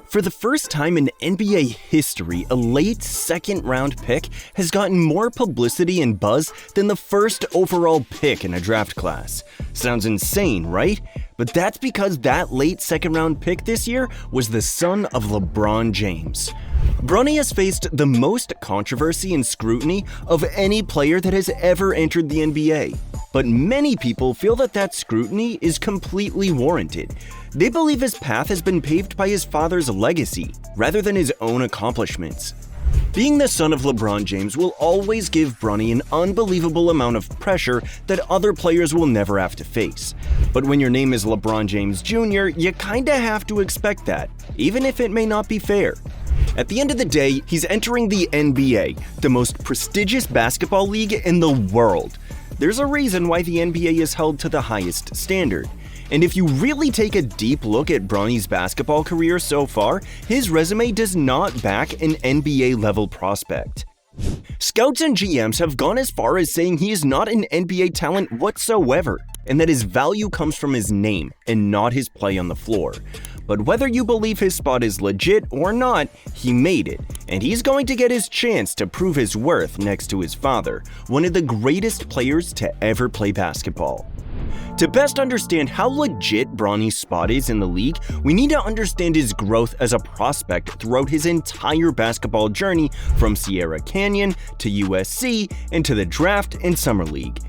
For the first time in NBA history, a late second-round pick has gotten more publicity and buzz than the first overall pick in a draft class. Sounds insane, right? But that's because that late second-round pick this year was the son of LeBron James. Bronny has faced the most controversy and scrutiny of any player that has ever entered the NBA. But many people feel that scrutiny is completely warranted. They believe his path has been paved by his father's legacy, rather than his own accomplishments. Being the son of LeBron James will always give Bronny an unbelievable amount of pressure that other players will never have to face. But when your name is LeBron James Jr., you kinda have to expect that, even if it may not be fair. At the end of the day, he's entering the NBA, the most prestigious basketball league in the world. There's a reason why the NBA is held to the highest standard. And if you really take a deep look at Bronny's basketball career so far, his resume does not back an NBA-level prospect. Scouts and GMs have gone as far as saying he is not an NBA talent whatsoever, and that his value comes from his name and not his play on the floor. But whether you believe his spot is legit or not, he made it, and he's going to get his chance to prove his worth next to his father, one of the greatest players to ever play basketball. To best understand how legit Bronny's spot is in the league, we need to understand his growth as a prospect throughout his entire basketball journey from Sierra Canyon to USC and to the draft and summer league.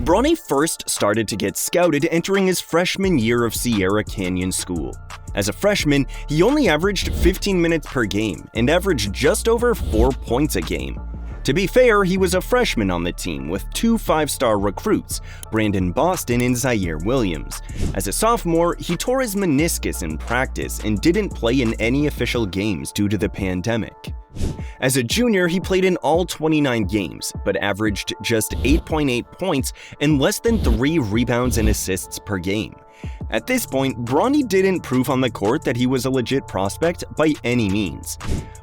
Bronny first started to get scouted entering his freshman year of Sierra Canyon School. As a freshman, he only averaged 15 minutes per game and averaged just over 4 points a game. To be fair, he was a freshman on the team with 2 5-star recruits, Brandon Boston and Zaire Williams. As a sophomore, he tore his meniscus in practice and didn't play in any official games due to the pandemic. As a junior, he played in all 29 games, but averaged just 8.8 points and less than 3 rebounds and assists per game. At this point, Bronny didn't prove on the court that he was a legit prospect by any means.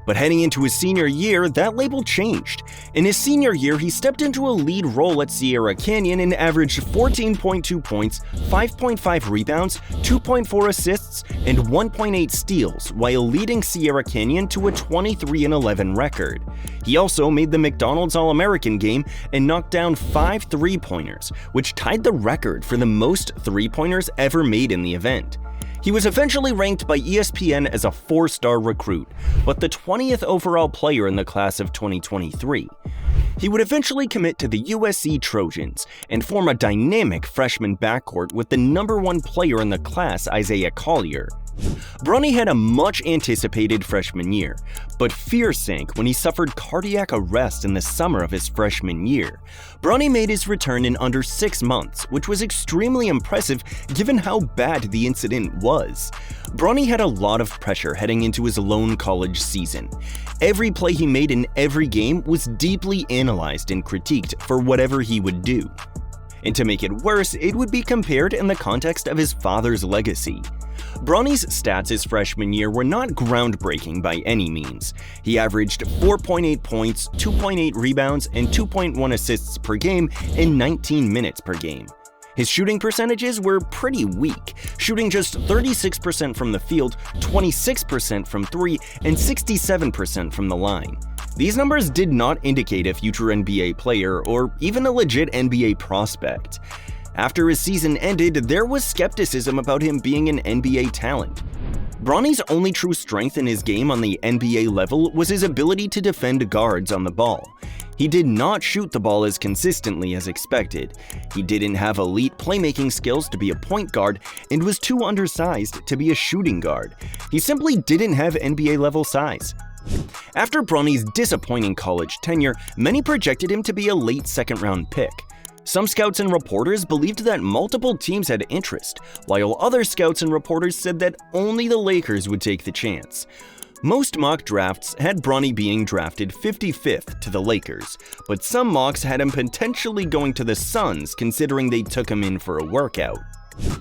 But heading into his senior year, that label changed. In his senior year, he stepped into a lead role at Sierra Canyon and averaged 14.2 points, 5.5 rebounds, 2.4 assists, and 1.8 steals, while leading Sierra Canyon to a 23-11 record. He also made the McDonald's All-American game and knocked down 5 3-pointers, which tied the record for the most 3-pointers ever made in the event. He was eventually ranked by ESPN as a 4-star recruit, but the 20th overall player in the class of 2023. He would eventually commit to the USC Trojans and form a dynamic freshman backcourt with the #1 player in the class, Isaiah Collier. Bronny had a much-anticipated freshman year, but fear sank when he suffered cardiac arrest in the summer of his freshman year. Bronny made his return in under 6 months, which was extremely impressive given how bad the incident was. Bronny had a lot of pressure heading into his lone college season. Every play he made in every game was deeply analyzed and critiqued for whatever he would do. And to make it worse, it would be compared in the context of his father's legacy. Bronny's stats his freshman year were not groundbreaking by any means. He averaged 4.8 points, 2.8 rebounds, and 2.1 assists per game in 19 minutes per game. His shooting percentages were pretty weak, shooting just 36% from the field, 26% from 3, and 67% from the line. These numbers did not indicate a future NBA player or even a legit NBA prospect. After his season ended, there was skepticism about him being an NBA talent. Bronny's only true strength in his game on the NBA level was his ability to defend guards on the ball. He did not shoot the ball as consistently as expected. He didn't have elite playmaking skills to be a point guard and was too undersized to be a shooting guard. He simply didn't have NBA-level size. After Bronny's disappointing college tenure, many projected him to be a late second-round pick. Some scouts and reporters believed that multiple teams had interest, while other scouts and reporters said that only the Lakers would take the chance. Most mock drafts had Bronny being drafted 55th to the Lakers, but some mocks had him potentially going to the Suns considering they took him in for a workout.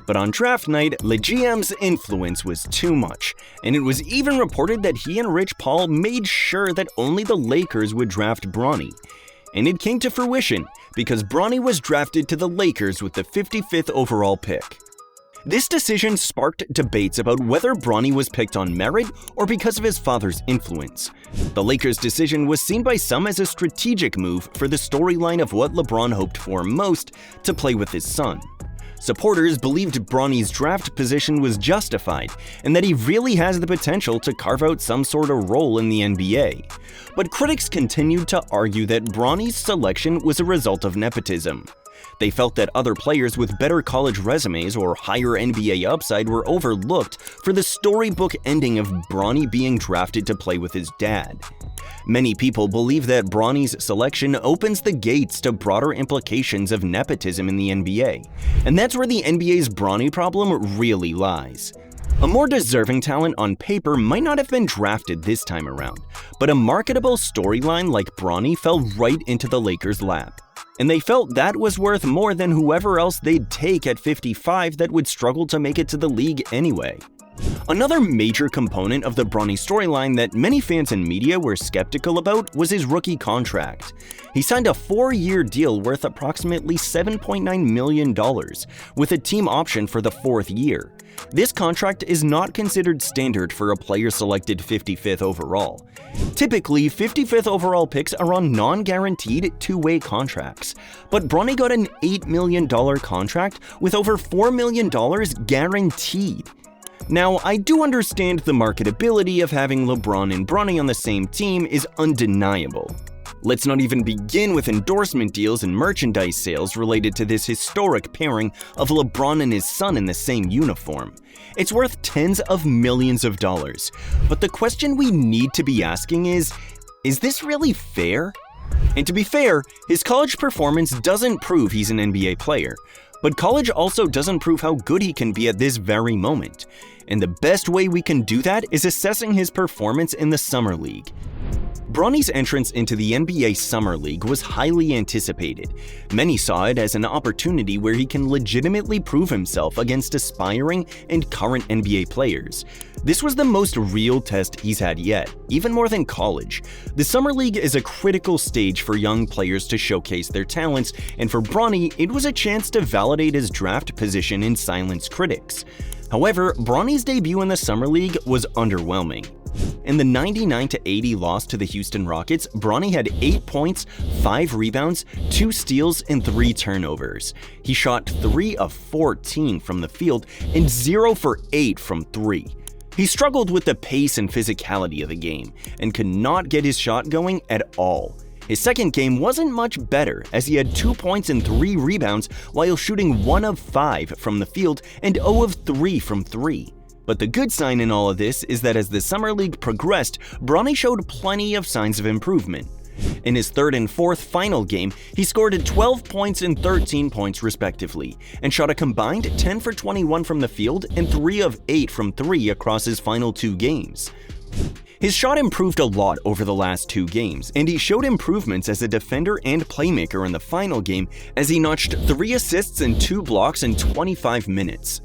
But on draft night, the GM's influence was too much, and it was even reported that he and Rich Paul made sure that only the Lakers would draft Bronny. And it came to fruition, because Bronny was drafted to the Lakers with the 55th overall pick. This decision sparked debates about whether Bronny was picked on merit or because of his father's influence. The Lakers' decision was seen by some as a strategic move for the storyline of what LeBron hoped for most, to play with his son. Supporters believed Bronny's draft position was justified and that he really has the potential to carve out some sort of role in the NBA. But critics continued to argue that Bronny's selection was a result of nepotism. They felt that other players with better college resumes or higher NBA upside were overlooked for the storybook ending of Bronny being drafted to play with his dad. Many people believe that Bronny's selection opens the gates to broader implications of nepotism in the NBA, and that's where the NBA's Bronny problem really lies. A more deserving talent on paper might not have been drafted this time around, but a marketable storyline like Bronny fell right into the Lakers' lap. And they felt that was worth more than whoever else they'd take at 55 that would struggle to make it to the league anyway. Another major component of the Bronny storyline that many fans and media were skeptical about was his rookie contract. He signed a 4-year deal worth approximately $7.9 million, with a team option for the 4th year. This contract is not considered standard for a player selected 55th overall. Typically, 55th overall picks are on non-guaranteed two-way contracts, but Bronny got an $8 million contract with over $4 million guaranteed. Now, I do understand the marketability of having LeBron and Bronny on the same team is undeniable. Let's not even begin with endorsement deals and merchandise sales related to this historic pairing of LeBron and his son in the same uniform. It's worth tens of millions of dollars. But the question we need to be asking is this really fair? And to be fair, his college performance doesn't prove he's an NBA player. But college also doesn't prove how good he can be at this very moment. And the best way we can do that is assessing his performance in the Summer League. Bronny's entrance into the NBA Summer League was highly anticipated. Many saw it as an opportunity where he can legitimately prove himself against aspiring and current NBA players. This was the most real test he's had yet, even more than college. The Summer League is a critical stage for young players to showcase their talents, and for Bronny, it was a chance to validate his draft position and silence critics. However, Bronny's debut in the Summer League was underwhelming. In the 99-80 loss to the Houston Rockets, Bronny had 8 points, 5 rebounds, 2 steals, and 3 turnovers. He shot 3 of 14 from the field and 0 for 8 from 3. He struggled with the pace and physicality of the game and could not get his shot going at all. His second game wasn't much better, as he had 2 points and 3 rebounds while shooting 1 of 5 from the field and 0 of 3 from 3. But the good sign in all of this is that as the Summer League progressed, Bronny showed plenty of signs of improvement. In his third and fourth final game, he scored 12 points and 13 points respectively, and shot a combined 10 for 21 from the field and 3 of 8 from 3 across his final 2 games. His shot improved a lot over the last 2 games, and he showed improvements as a defender and playmaker in the final game as he notched 3 assists and 2 blocks in 25 minutes.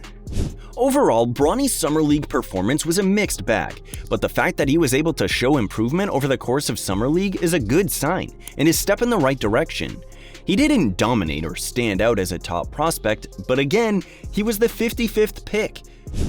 Overall, Bronny's Summer League performance was a mixed bag, but the fact that he was able to show improvement over the course of Summer League is a good sign and a step in the right direction. He didn't dominate or stand out as a top prospect, but again, he was the 55th pick.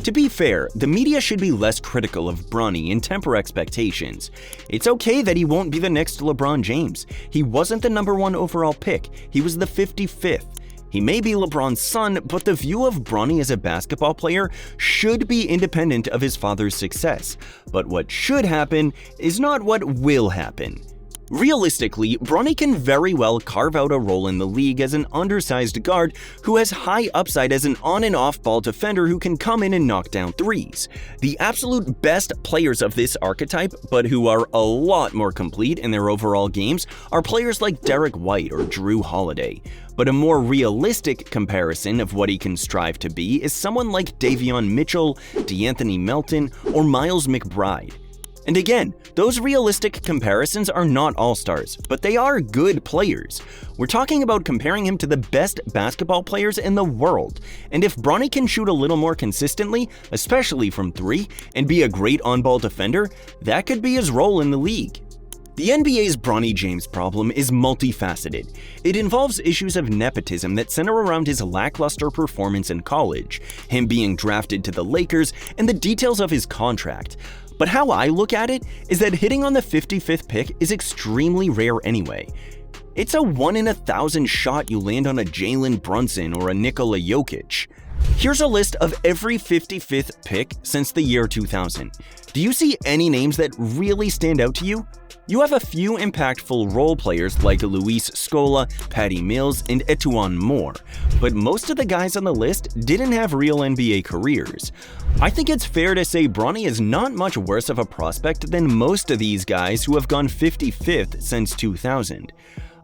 To be fair, the media should be less critical of Bronny and temper expectations. It's okay that he won't be the next LeBron James. He wasn't the number 1 overall pick, he was the 55th. He may be LeBron's son, but the view of Bronny as a basketball player should be independent of his father's success. But what should happen is not what will happen. Realistically, Bronny can very well carve out a role in the league as an undersized guard who has high upside as an on- and off-ball defender who can come in and knock down threes. The absolute best players of this archetype, but who are a lot more complete in their overall games, are players like Derek White or Drew Holiday. But a more realistic comparison of what he can strive to be is someone like Davion Mitchell, DeAnthony Melton, or Miles McBride. And again, those realistic comparisons are not all-stars, but they are good players. We're talking about comparing him to the best basketball players in the world, and if Bronny can shoot a little more consistently, especially from 3, and be a great on-ball defender, that could be his role in the league. The NBA's Bronny James problem is multifaceted. It involves issues of nepotism that center around his lackluster performance in college, him being drafted to the Lakers, and the details of his contract. But how I look at it is that hitting on the 55th pick is extremely rare anyway. It's a 1 in 1,000 shot you land on a Jalen Brunson or a Nikola Jokic. Here's a list of every 55th pick since the year 2000. Do you see any names that really stand out to you? You have a few impactful role players like Luis Scola, Patty Mills, and Etuan Moore, but most of the guys on the list didn't have real NBA careers. I think it's fair to say Bronny is not much worse of a prospect than most of these guys who have gone 55th since 2000.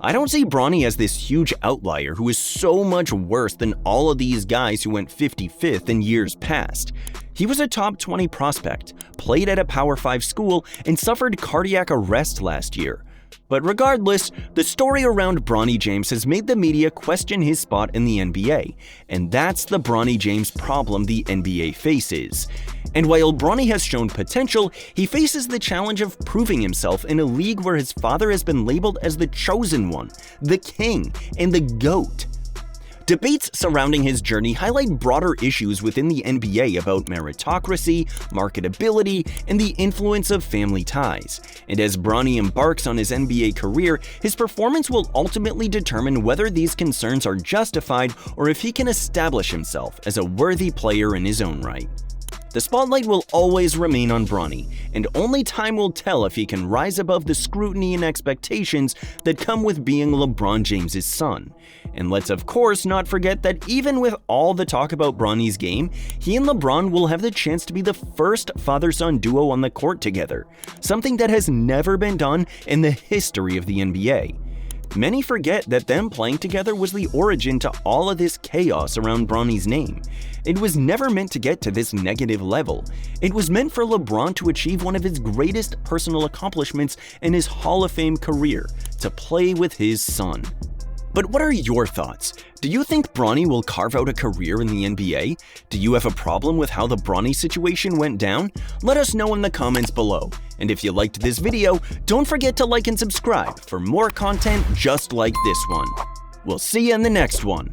I don't see Bronny as this huge outlier who is so much worse than all of these guys who went 55th in years past. He was a top 20 prospect, played at a Power 5 school, and suffered cardiac arrest last year. But regardless, the story around Bronny James has made the media question his spot in the NBA, and that's the Bronny James problem the NBA faces. And while Bronny has shown potential, he faces the challenge of proving himself in a league where his father has been labeled as the chosen one, the king, and the GOAT. Debates surrounding his journey highlight broader issues within the NBA about meritocracy, marketability, and the influence of family ties. And as Bronny embarks on his NBA career, his performance will ultimately determine whether these concerns are justified or if he can establish himself as a worthy player in his own right. The spotlight will always remain on Bronny, and only time will tell if he can rise above the scrutiny and expectations that come with being LeBron James' son. And let's of course not forget that even with all the talk about Bronny's game, he and LeBron will have the chance to be the first father-son duo on the court together, something that has never been done in the history of the NBA. Many forget that them playing together was the origin to all of this chaos around Bronny's name. It was never meant to get to this negative level. It was meant for LeBron to achieve one of his greatest personal accomplishments in his Hall of Fame career, to play with his son. But what are your thoughts? Do you think Bronny will carve out a career in the NBA? Do you have a problem with how the Bronny situation went down? Let us know in the comments below. And if you liked this video, don't forget to like and subscribe for more content just like this one. We'll see you in the next one.